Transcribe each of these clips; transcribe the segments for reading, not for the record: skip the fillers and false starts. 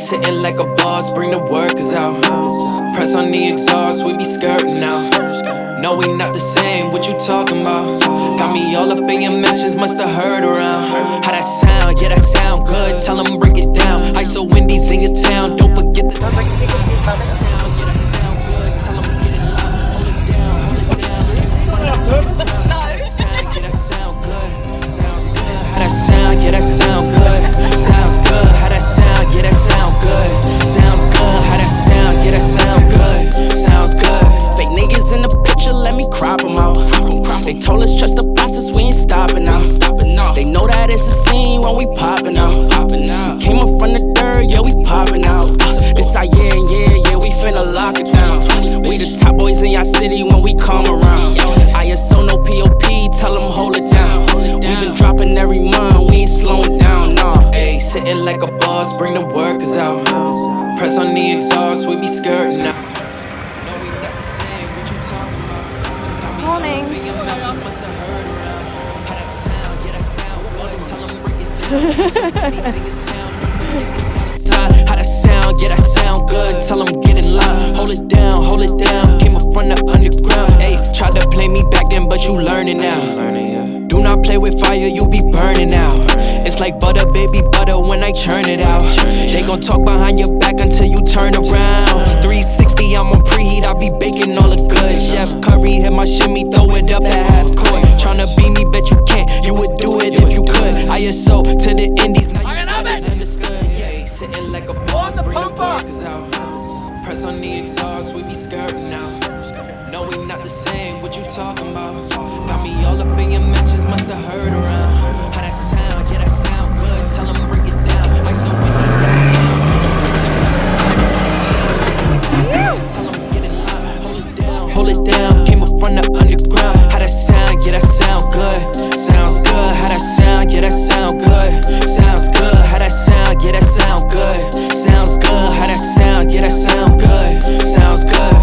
sitting like a boss, bring the workers out. Press on the exhaust, we be skirting now. No, we not the same, what you talking about? Got me all up in your mentions, musta heard around. How that sound, yeah that sound good, tell them break it down. Ice so Wendy's in your town, don't forget the sound, yeah that sound good, tell them get it loud. Hold it down, hold it down. How that sound, yeah that sound good, sounds good. How that sound, yeah that sound good, sounds good. How that sound, yeah that sound good, sounds good. How that sound, yeah that sound good, sounds good. Fake niggas in the picture, let me crop them out. They told us trust the process, we ain't stopping now. They know that it's a scene when we popping out. We came up from the dirt, yeah we popping out. It's our year, yeah, we finna lock it down. We the top boys in your city when we come around. ISO no POP, tell them hold it down. We been dropping every month, we ain't slowing down, nah. Ayy, sitting like a boss, bring the workers out. Press on the exhaust, we be skirting now. Morning. How that sound, yeah that sound good, tell them get in line. Hold it down, came up from the underground. Ayy, tried to play me back then, but you learning now. Do not play with fire, you be burning out. It's like butter, baby butter when I churn it out. They gon' talk behind your back until you turn around. 360, I'm on preheat, I be baking all the good. Chef Curry hit my shimmy, throw it up at half court. Tryna beat me, bet you can't, you would do it if you could. ISO to the Indies, now you got it understood. Yeah, sitting like a boss, bring the workers out. Press on the exhaust, we be skirting now. No, we not the same, what you talking about? Got me all up in your mentions, musta heard around. How that sound, yeah that sound good, tell them break it down. Like so when they say tell them get in line. Hold it down, came up from the underground. How that sound, yeah that sound good, sounds good. How that sound, yeah that sound good, sounds good. How that sound, yeah that sound good, sounds good. How that sound, yeah that sound good, sounds good.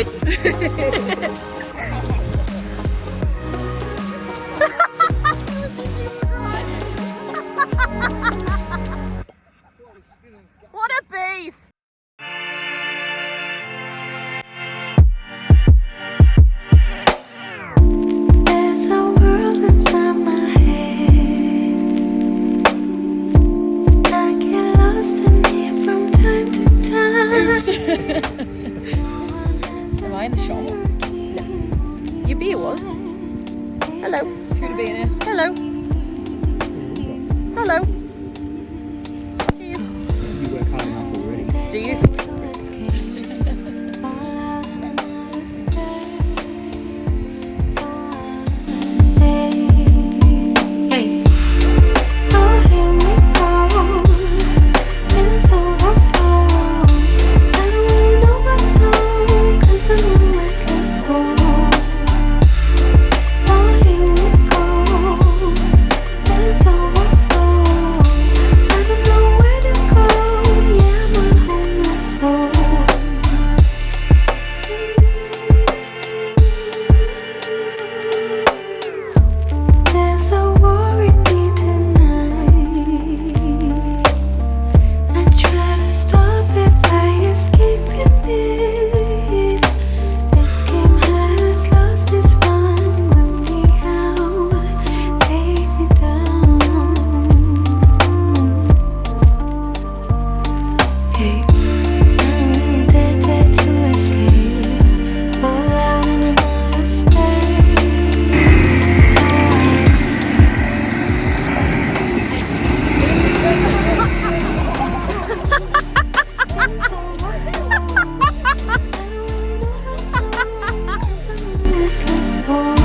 good. What a beast! There's a world inside my head. I get lost in it from time to time. Am I in the shot? Your beer was. Hello. Through the BNS. Hello. Hello. Cheers. You work hard enough already. Do you? Restless soul.